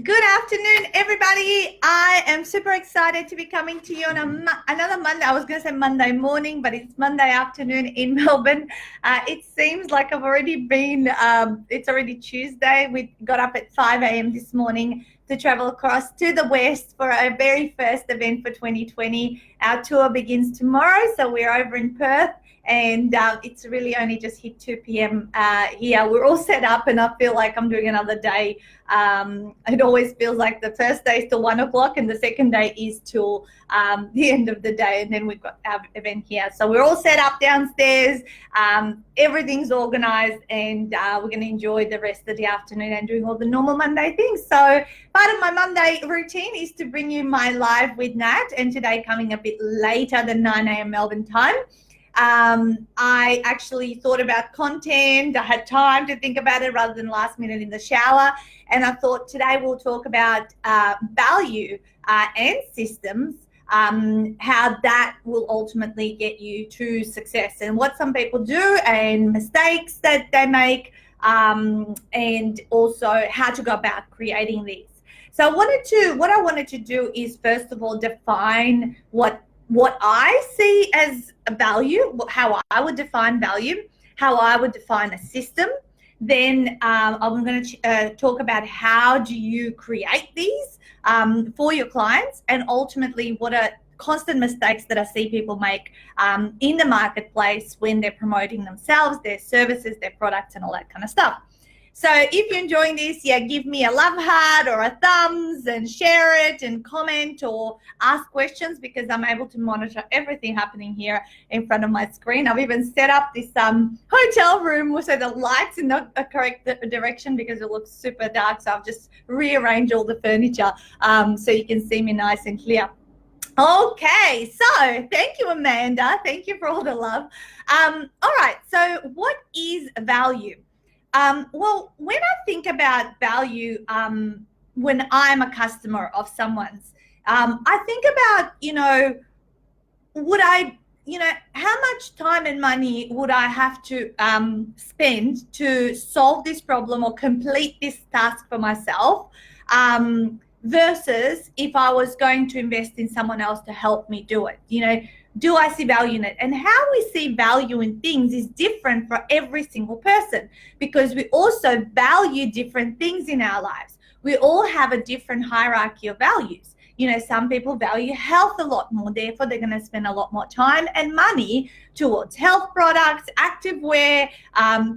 Good afternoon, everybody. I am super excited to be coming to you on another Monday. I was going to say Monday morning, but it's Monday afternoon in Melbourne. It seems like I've already been, it's already Tuesday. We got up at 5 a.m. this morning to travel across to the West for our very first event for 2020. Our tour begins tomorrow, so we're over in Perth. And it's really only just hit 2 p.m. Here. We're all set up, and I feel like I'm doing another day. It always feels like the first day is till 1 o'clock, and the second day is till the end of the day, and then we've got our event here. So we're all set up downstairs. Everything's organized, and we're going to enjoy the rest of the afternoon and doing all the normal Monday things. So part of my Monday routine is to bring you my live with Nat, and today coming a bit later than 9 a.m. Melbourne time. I actually thought about content. I had time to think about it rather than last minute in the shower. And I thought today we'll talk about value and systems, how that will ultimately get you to success and what some people do and mistakes that they make, and also how to go about creating these. So what I wanted to do is first of all define what I see as a value, how I would define value, how I would define a system. Then I'm going to talk about how do you create these for your clients, and ultimately what are constant mistakes that I see people make in the marketplace when they're promoting themselves, their services, their products, and all that kind of stuff. So if you're enjoying this, give me a love heart or a thumbs and share it and comment or ask questions, because I'm able to monitor everything happening here in front of my screen. I've even set up this hotel room so the light's in the correct direction because it looks super dark. So I've just rearranged all the furniture so you can see me nice and clear. Okay, so thank you, Amanda. Thank you for all the love. All right, so what is value? Well, when I think about value, when I'm a customer of someone's, I think about, how much time and money would I have to spend to solve this problem or complete this task for myself, versus if I was going to invest in someone else to help me do it. Do I see value in it? And how we see value in things is different for every single person, because we also value different things in our lives. We all have a different hierarchy of values. Some people value health a lot more, therefore they're going to spend a lot more time and money towards health products, activewear,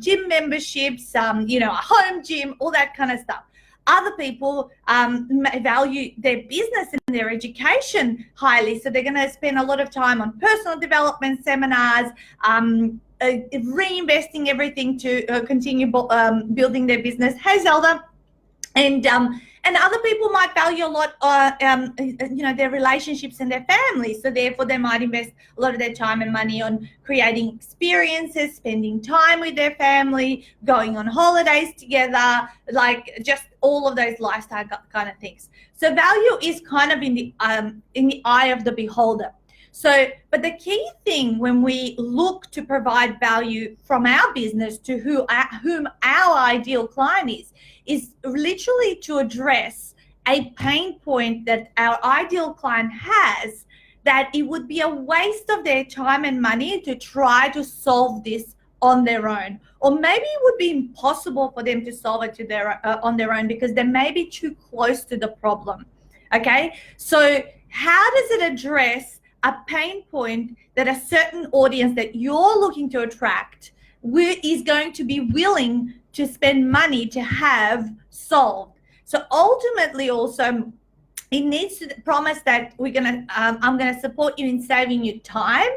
gym memberships, a home gym, all that kind of stuff. Other people value their business and their education highly, so they're going to spend a lot of time on personal development seminars, reinvesting everything to continue building their business. Hey, Zelda. And other people might value a lot, their relationships and their families. So therefore, they might invest a lot of their time and money on creating experiences, spending time with their family, going on holidays together, like just all of those lifestyle kind of things. So value is kind of in the eye of the beholder. So, but the key thing when we look to provide value from our business to whom our ideal client is literally to address a pain point that our ideal client has, that it would be a waste of their time and money to try to solve this on their own, or maybe it would be impossible for them to solve it on their own because they may be too close to the problem. Okay, so how does it address a pain point that a certain audience that you're looking to attract is going to be willing to spend money to have solved? So ultimately, also, it needs to promise that I'm gonna support you in saving you time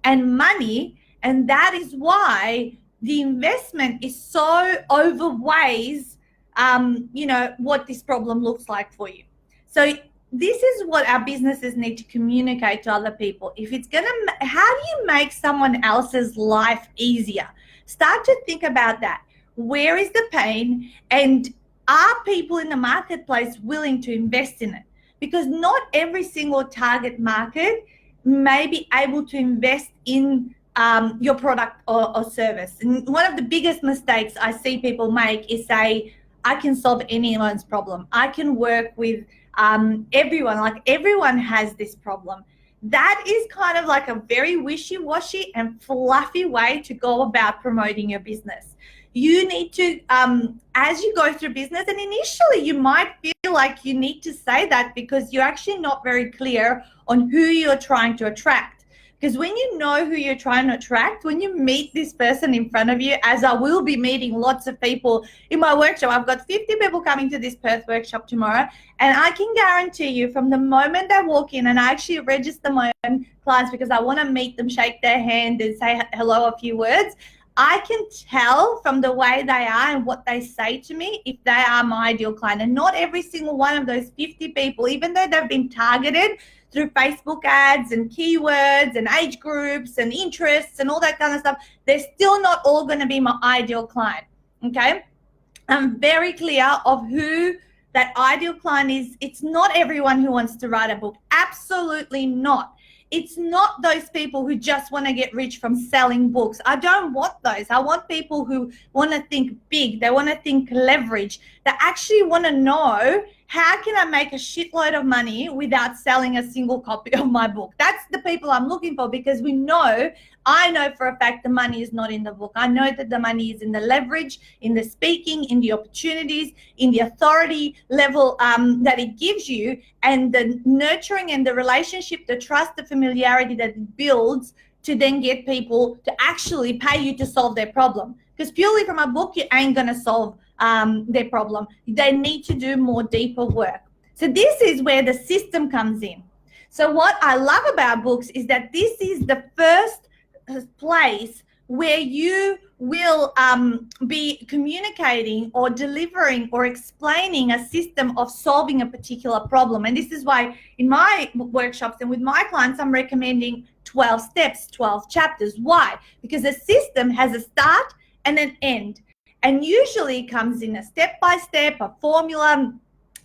and money, and that is why the investment is so overweighs, what this problem looks like for you. So this is what our businesses need to communicate to other people. If it's how do you make someone else's life easier? Start to think about that. Where is the pain, and are people in the marketplace willing to invest in it? Because not every single target market may be able to invest in your product or service. And one of the biggest mistakes I see people make is say, I can solve anyone's problem. I can work with everyone. Like everyone has this problem. That is kind of like a very wishy-washy and fluffy way to go about promoting your business. You need to, as you go through business, and initially you might feel like you need to say that because you're actually not very clear on who you're trying to attract. Because when you know who you're trying to attract, when you meet this person in front of you, as I will be meeting lots of people in my workshop, I've got 50 people coming to this Perth workshop tomorrow, and I can guarantee you from the moment they walk in, and I actually register my own clients because I want to meet them, shake their hand and say hello a few words. I can tell from the way they are and what they say to me if they are my ideal client. And not every single one of those 50 people, even though they've been targeted through Facebook ads and keywords and age groups and interests and all that kind of stuff, they're still not all going to be my ideal client, okay? I'm very clear of who that ideal client is. It's not everyone who wants to write a book. Absolutely not. It's not those people who just want to get rich from selling books. I don't want those. I want people who want to think big. They want to think leverage. They actually want to know, how can I make a shitload of money without selling a single copy of my book? That's the people I'm looking for, because I know for a fact the money is not in the book. I know that the money is in the leverage, in the speaking, in the opportunities, in the authority level that it gives you, and the nurturing and the relationship, the trust, the familiarity that it builds to then get people to actually pay you to solve their problem. Because purely from a book, you ain't going to solve their problem. They need to do more deeper work. So this is where the system comes in. So what I love about books is that this is the first place where you will be communicating or delivering or explaining a system of solving a particular problem. And this is why in my workshops and with my clients, I'm recommending 12 steps, 12 chapters. Why? Because a system has a start and an end, and usually comes in a step-by-step, a formula,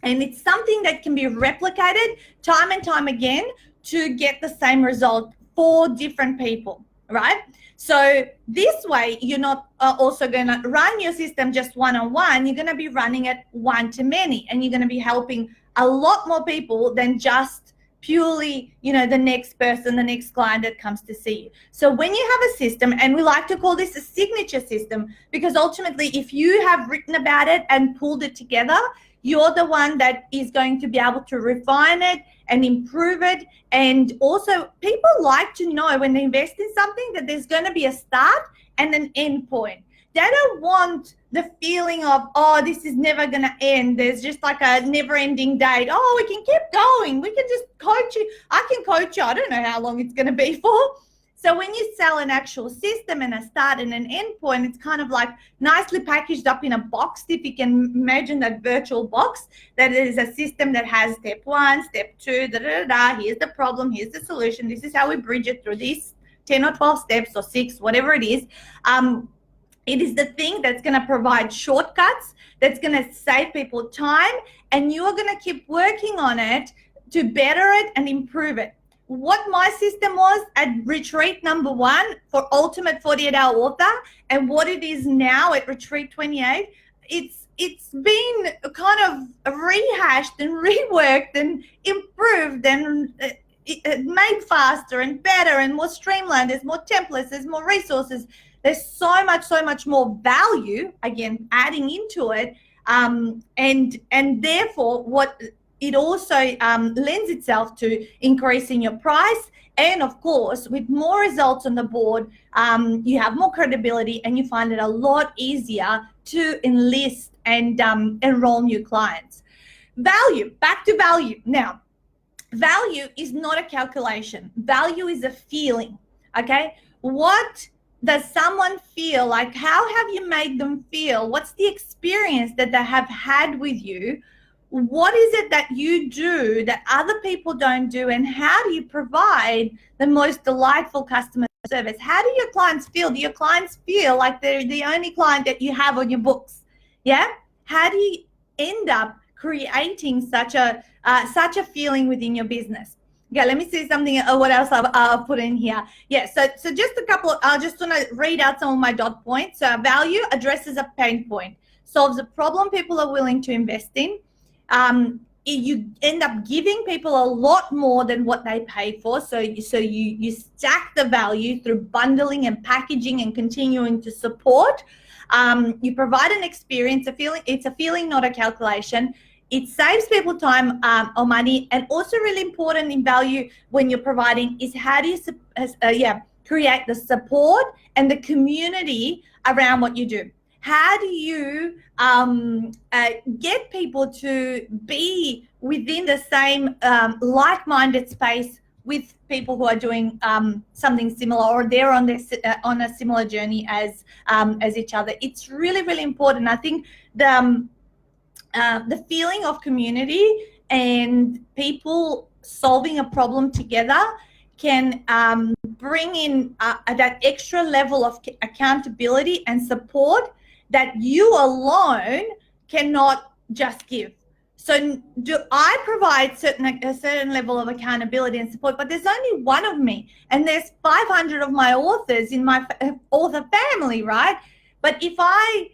and it's something that can be replicated time and time again to get the same result for different people, right? So this way, you're not also going to run your system just one-on-one. You're going to be running it one-to-many, and you're going to be helping a lot more people than just purely, the next person, the next client that comes to see you. So when you have a system, and we like to call this a signature system, because ultimately if you have written about it and pulled it together, you're the one that is going to be able to refine it and improve it. And also people like to know when they invest in something that there's going to be a start and an end point. They don't want the feeling of, oh, this is never going to end. There's just like a never-ending date. Oh, we can keep going. We can just coach you. I can coach you. I don't know how long it's going to be for. So when you sell an actual system and a start and an end point, it's kind of like nicely packaged up in a box. If you can imagine that virtual box, that is a system that has step 1, step 2, here's the problem, here's the solution. This is how we bridge it through these 10 or 12 steps or 6, whatever it is. It is the thing that's going to provide shortcuts, that's going to save people time, and you are going to keep working on it to better it and improve it. What my system was at retreat number 1 for Ultimate 48-Hour Author, and what it is now at retreat 28, it's been kind of rehashed and reworked and improved and made faster and better and more streamlined. There's more templates, there's more resources. There's so much more value, again, adding into it. And therefore, what it also lends itself to increasing your price. And of course, with more results on the board, you have more credibility, and you find it a lot easier to enlist and enroll new clients. Value, back to value. Now, value is not a calculation. Value is a feeling, okay? What does someone feel like? How have you made them feel? What's the experience that they have had with you? What is it that you do that other people don't do? And how do you provide the most delightful customer service? How do your clients feel? Do your clients feel like they're the only client that you have on your books? Yeah? How do you end up creating such a feeling within your business? Yeah, let me see something. What else I'll put in here? Yeah, so just a couple. I just want to read out some of my dot points. So value addresses a pain point. solves a problem people are willing to invest in. You end up giving people a lot more than what they pay for. So you stack the value through bundling and packaging and continuing to support. You provide an experience, a feeling. It's a feeling, not a calculation. It saves people time or money. And also really important in value when you're providing is how do you create the support and the community around what you do. How do you get people to be within the same like-minded space with people who are doing something similar, or they're on a similar journey as each other? It's really, really important. I think the feeling of community and people solving a problem together can bring in that extra level of accountability and support that you alone cannot just give. So do I provide a certain level of accountability and support, but there's only one of me, and there's 500 of my authors in my author family, right? But if I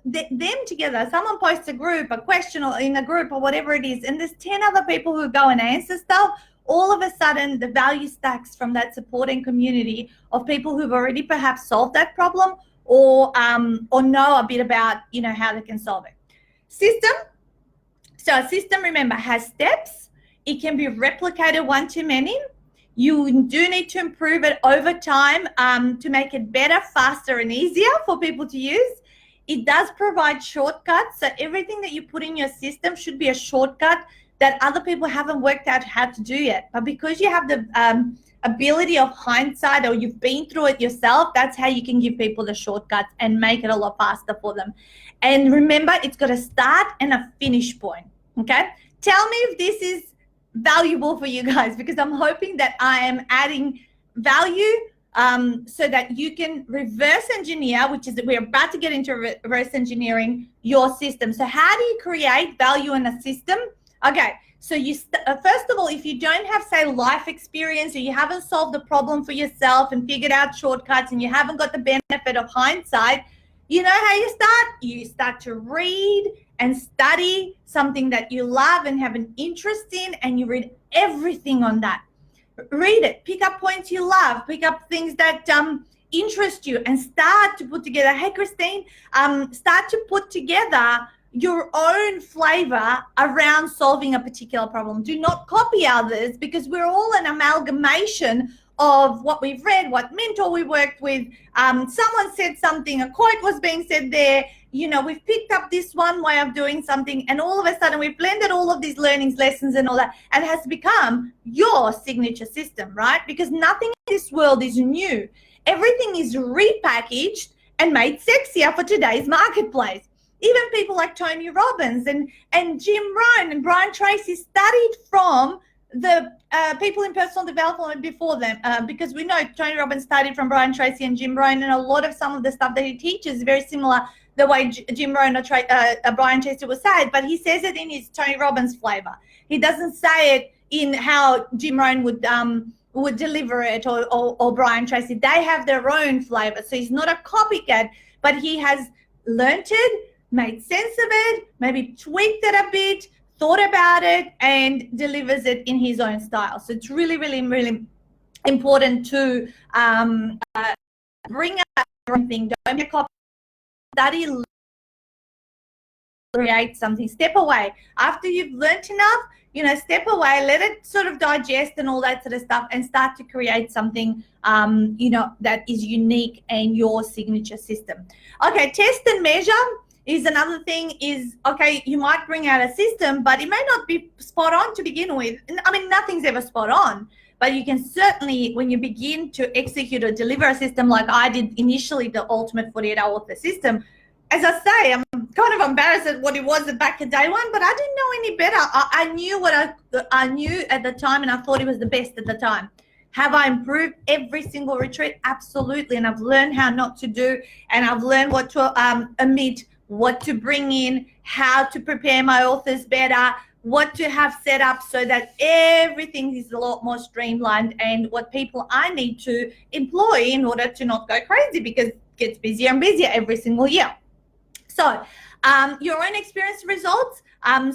them together, someone posts a question or in a group or whatever it is, and there's 10 other people who go and answer stuff, all of a sudden the value stacks from that supporting community of people who've already perhaps solved that problem or know a bit about, how they can solve it. System. So a system, remember, has steps. It can be replicated one to many. You do need to improve it over time to make it better, faster, and easier for people to use. It does provide shortcuts. So everything that you put in your system should be a shortcut that other people haven't worked out how to do yet. But because you have the ability of hindsight, or you've been through it yourself, that's how you can give people the shortcuts and make it a lot faster for them. And remember, it's got a start and a finish point. Okay, tell me if this is valuable for you guys, because I'm hoping that I am adding value so that you can reverse engineer, which is that we're about to get into reverse engineering your system. So how do you create value in a system? Okay, so you first of all, if you don't have, say, life experience, or you haven't solved the problem for yourself and figured out shortcuts, and you haven't got the benefit of hindsight, you know how you start? You start to read and study something that you love and have an interest in, and you read everything on that. Read it, pick up points you love, pick up things that interest you, and start to put together, hey Christine, start to put together your own flavor around solving a particular problem. Do not copy others, because we're all an amalgamation of what we've read, what mentor we worked with, someone said something, a quote was being said there, we've picked up this one way of doing something, and all of a sudden we've blended all of these learnings, lessons and all that, and it has become your signature system, right? Because nothing in this world is new. Everything is repackaged and made sexier for today's marketplace. Even people like Tony Robbins and Jim Rohn and Brian Tracy studied from the people in personal development before them, because we know Tony Robbins studied from Brian Tracy and Jim Rohn, and a lot of some of the stuff that he teaches is very similar the way Jim Rohn or Brian Tracy would say it, but he says it in his Tony Robbins flavor. He doesn't say it in how Jim Rohn would deliver it, or Brian Tracy. They have their own flavor. So he's not a copycat, but he has learnt it, made sense of it, maybe tweaked it a bit, thought about it, and delivers it in his own style. So it's really, really, really important to bring up your own thing. Don't be a copy. Study, create something. Step away. After you've learnt enough, step away, let it sort of digest and all that sort of stuff, and start to create something, that is unique and your signature system. Okay, test and measure is another thing. Is, okay, you might bring out a system, but it may not be spot on to begin with. I mean, nothing's ever spot on, but you can certainly, when you begin to execute or deliver a system like I did initially, the Ultimate 48-Hour Author System, as I say, I'm kind of embarrassed at what it was back at day one, but I didn't know any better. I knew what I knew at the time, and I thought it was the best at the time. Have I improved every single retreat? Absolutely. And I've learned how not to do, and I've learned what to omit, what to bring in, how to prepare my authors better, what to have set up so that everything is a lot more streamlined, and what people I need to employ in order to not go crazy, because it gets busier and busier every single year. So your own experience results.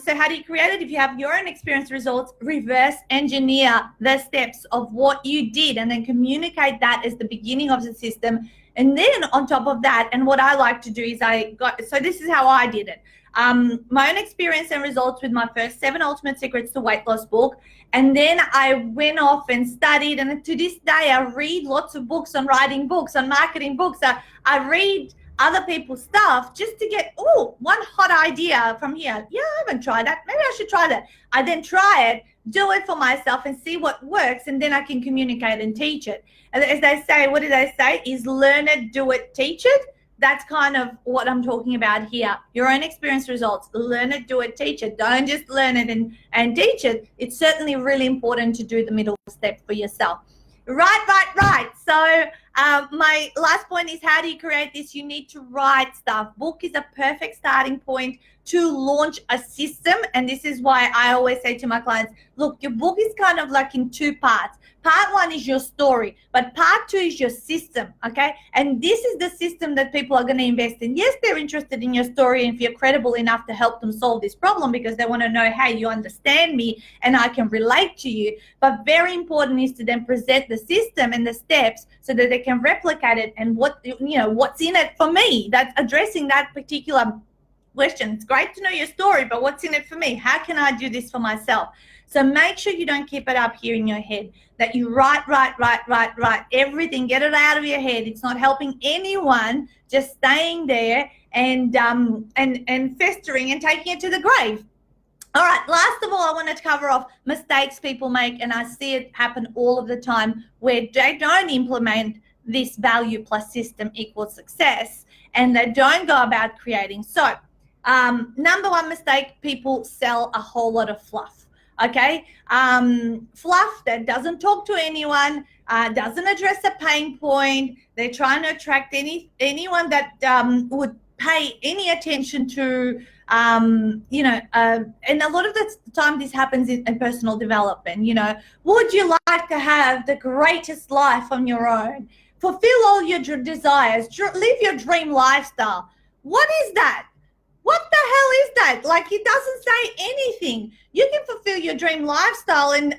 So how do you create it? If you have your own experience results, reverse engineer the steps of what you did and then communicate that as the beginning of the system. And then on top of that, and what I like to do is so this is how I did it. My own experience and results with my first 7 Ultimate Secrets to Weight Loss book. And then I went off and studied. And to this day, I read lots of books on writing books, on marketing books. I read other people's stuff just to get, one hot idea from here. Yeah, I haven't tried that. Maybe I should try that. I then try it, do it for myself and see what works. And then I can communicate and teach it. And as they say, what do they say? Is learn it, do it, teach it. That's kind of what I'm talking about here. Your own experience results, learn it, do it, teach it. Don't just learn it and teach it. It's certainly really important to do the middle step for yourself. Right. So my last point is, how do you create this? You need to write stuff. Book is a perfect starting point to launch a system. And this is why I always say to my clients, look, your book is kind of like in 2 parts. Part 1 is your story, but part 2 is your system, okay? And this is the system that people are going to invest in. Yes, they're interested in your story and if you're credible enough to help them solve this problem because they want to know, hey, you understand me and I can relate to you. But very important is to then present the system and the steps so that they can replicate it and what's in it for me. That's addressing that particular question. It's great to know your story, but what's in it for me? How can I do this for myself? So make sure you don't keep it up here in your head, that you write everything, get it out of your head. It's not helping anyone, just staying there and festering and taking it to the grave. All right, last of all, I want to cover off mistakes people make, and I see it happen all of the time where they don't implement this value plus system equals success, and they don't go about creating. So number 1 mistake, people sell a whole lot of fluff. Okay, fluff that doesn't talk to anyone, doesn't address a pain point. They're trying to attract anyone that would pay any attention to, and a lot of the time this happens in personal development. Would you like to have the greatest life on your own? Fulfill all your desires, live your dream lifestyle. What is that? What the hell is that? Like, it doesn't say anything. You can fulfill your dream lifestyle and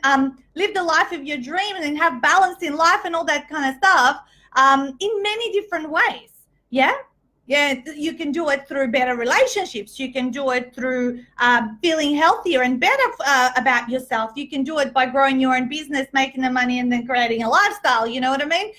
live the life of your dream and then have balance in life and all that kind of stuff in many different ways. Yeah, you can do it through better relationships. You can do it through feeling healthier and better about yourself. You can do it by growing your own business, making the money, and then creating a lifestyle. You know what I mean?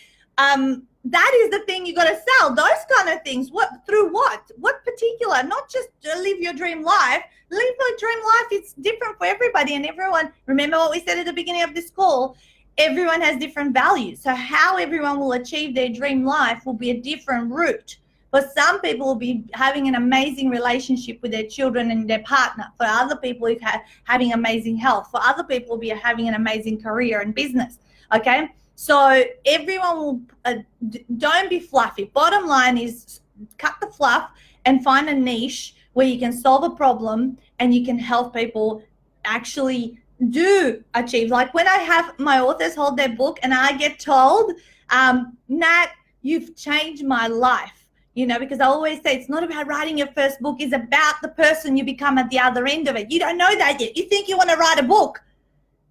That is the thing you got to sell, those kind of things. Through what particular, not just live your dream life. Live your dream life, it's different for everybody and everyone. Remember what we said at the beginning of this call, everyone has different values. So how everyone will achieve their dream life will be a different route. For some people will be having an amazing relationship with their children and their partner. For other people, having amazing health. For other people, will be having an amazing career and business, okay? So everyone will, don't be fluffy. Bottom line is cut the fluff and find a niche where you can solve a problem and you can help people actually do achieve. Like when I have my authors hold their book and I get told, Nat, you've changed my life. Because I always say it's not about writing your first book. It's about the person you become at the other end of it. You don't know that yet. You think you want to write a book.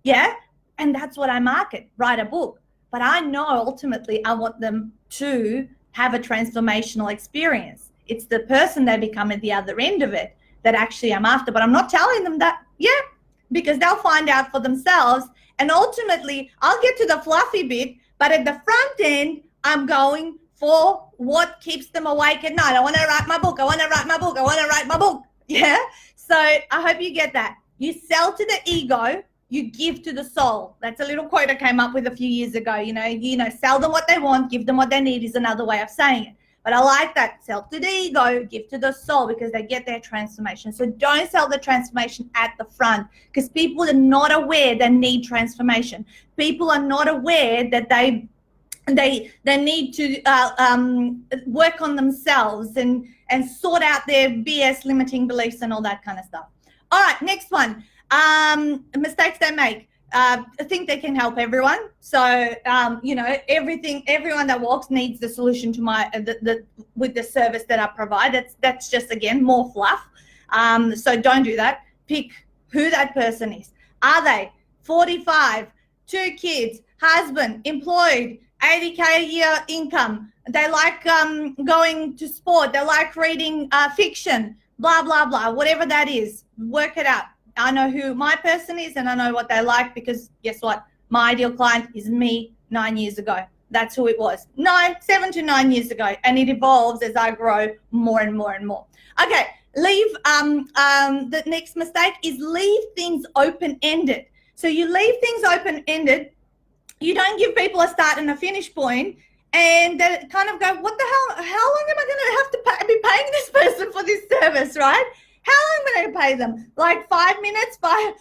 Yeah. And that's what I market, write a book. But I know ultimately I want them to have a transformational experience. It's the person they become at the other end of it that actually I'm after. But I'm not telling them that yet because they'll find out for themselves. And ultimately, I'll get to the fluffy bit. But at the front end, I'm going for what keeps them awake at night. I want to write my book. I want to write my book. I want to write my book. Yeah. So I hope you get that. You sell to the ego. You give to the soul. That's a little quote I came up with a few years ago. Sell them what they want, give them what they need is another way of saying it. But I like that. Sell to the ego, give to the soul because they get their transformation. So don't sell the transformation at the front because people are not aware they need transformation. People are not aware that they need to work on themselves and sort out their BS limiting beliefs and all that kind of stuff. All right, next one. Mistakes they make. think they can help everyone. So, everyone that walks needs the solution to with the service that I provide. That's just, again, more fluff. So don't do that. Pick who that person is. Are they 45, 2 kids, husband, employed, 80K a year income? They like going to sport. They like reading fiction, blah, blah, blah, whatever that is. Work it out. I know who my person is and I know what they like, because guess what? My ideal client is me 9 years ago. That's who it was. 7 to 9 years ago. And it evolves as I grow more and more and more. Okay, the next mistake is leave things open-ended. So you leave things open-ended. You don't give people a start and a finish point, and they kind of go, what the hell? How long am I going to have to be paying this person for this service, right? How long am I going to pay them? Like 5 minutes, 5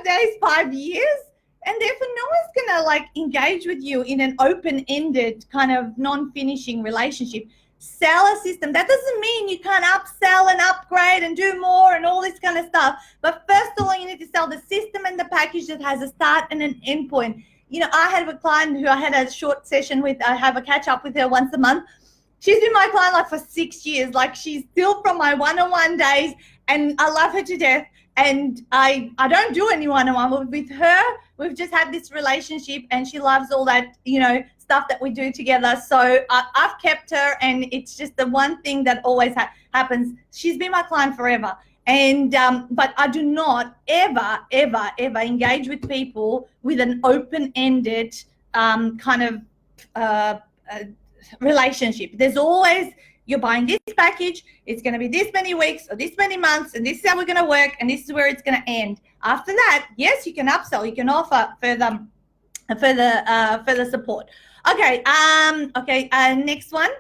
days, 5 years? And therefore, no one's going to like engage with you in an open-ended kind of non-finishing relationship. Sell a system. That doesn't mean you can't upsell and upgrade and do more and all this kind of stuff. But first of all, you need to sell the system and the package that has a start and an end point. You know, I had a client who I had a short session with. I have a catch up with her once a month. She's been my client like for 6 years. Like, she's still from my one-on-one days, and I love her to death. And I don't do any one-on-one with her. We've just had this relationship, and she loves all that, stuff that we do together. So I've kept her, and it's just the one thing that always happens. She's been my client forever. And but I do not ever engage with people with an open-ended kind of relationship. There's always, you're buying this package, it's going to be this many weeks or this many months, and this is how we're going to work, and this is where it's going to end. After that, yes, you can upsell, you can offer further support. Okay, next one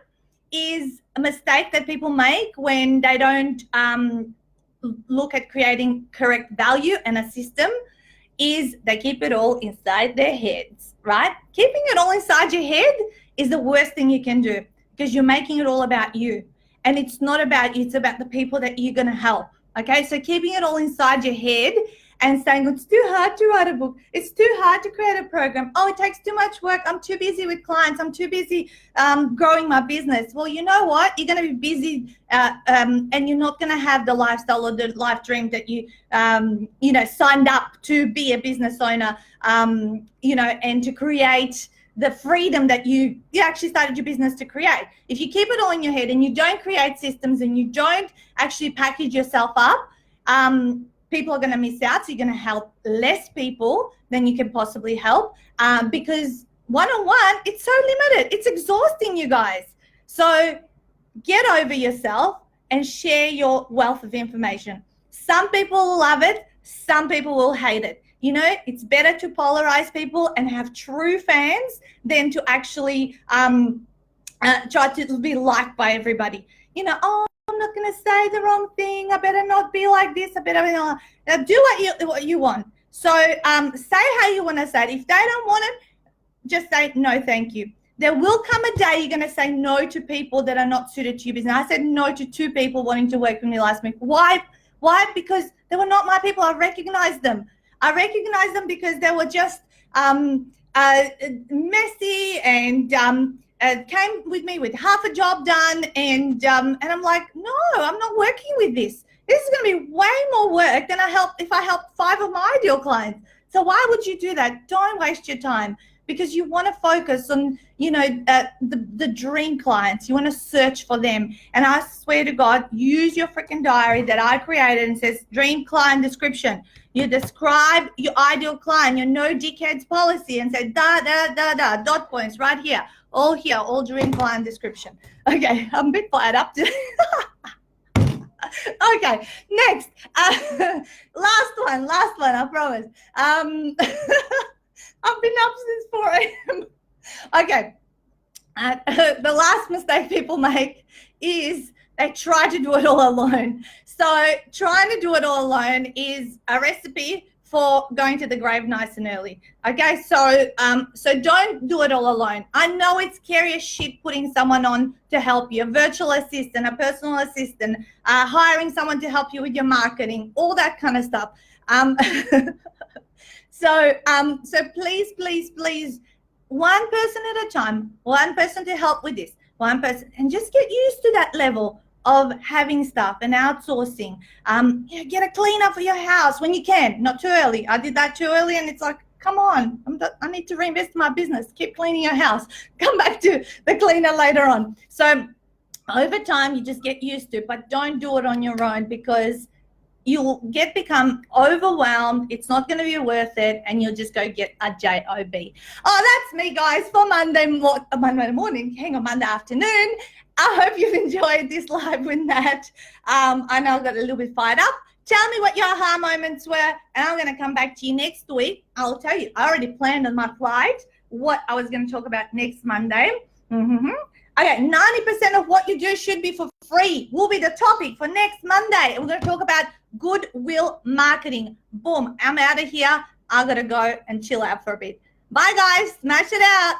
is a mistake that people make when they don't look at creating correct value and a system, is they keep it all inside their heads, right? Keeping it all inside your head is the worst thing you can do, because you're making it all about you, and it's not about you, it's about the people that you're going to help. Okay, so keeping it all inside your head and saying it's too hard to write a book, it's too hard to create a program, oh, it takes too much work, I'm too busy with clients, I'm too busy growing my business. Well, you know what, you're going to be busy and you're not going to have the lifestyle or the life dream that you signed up to be a business owner, and to create the freedom that you actually started your business to create. If you keep it all in your head and you don't create systems and you don't actually package yourself up, people are going to miss out. So you're going to help less people than you can possibly help, because one-on-one, it's so limited. It's exhausting, you guys. So get over yourself and share your wealth of information. Some people will love it. Some people will hate it. It's better to polarize people and have true fans than to actually try to be liked by everybody. Oh, I'm not going to say the wrong thing. I better not be like this. I better not. Now do what you want. So say how you want to say it. If they don't want it, just say no, thank you. There will come a day you're going to say no to people that are not suited to your business. I said no to 2 people wanting to work with me last week. Why? Because they were not my people. I recognized them. Because they were just messy and came with me with half a job done. And I'm like, no, I'm not working with this. This is going to be way more work than if I help 5 of my ideal clients. So why would you do that? Don't waste your time, because you want to focus on, the dream clients. You want to search for them. And I swear to God, use your freaking diary that I created and says dream client description. You describe your ideal client, your no dickheads policy, and say dot points right here, all dream client description. Okay, I'm a bit fired up today. Okay, next, last one, I promise. I've been up since 4 a.m. Okay, the last mistake people make is they try to do it all alone. So trying to do it all alone is a recipe for going to the grave nice and early. Okay, so don't do it all alone. I know it's scary as shit putting someone on to help you, a virtual assistant, a personal assistant, hiring someone to help you with your marketing, all that kind of stuff. So please, please, please, one person at a time, one person to help with this, one person, and just get used to that level of having stuff and outsourcing. Get a cleaner for your house when you can, not too early. I did that too early, and it's like, come on, I need to reinvest in my business. Keep cleaning your house. Come back to the cleaner later on. So over time, you just get used to it, but don't do it on your own, because you'll become overwhelmed. It's not going to be worth it, and you'll just go get a job. Oh, that's me, guys, for Monday morning. Hang on, Monday afternoon. I hope you've enjoyed this live with Nat. I know I got a little bit fired up. Tell me what your aha moments were, and I'm going to come back to you next week. I'll tell you, I already planned on my flight what I was going to talk about next Monday. Okay, 90% of what you do should be for free will be the topic for next Monday. We're going to talk about goodwill marketing. Boom, I'm out of here. I got to go and chill out for a bit. Bye, guys. Smash it out.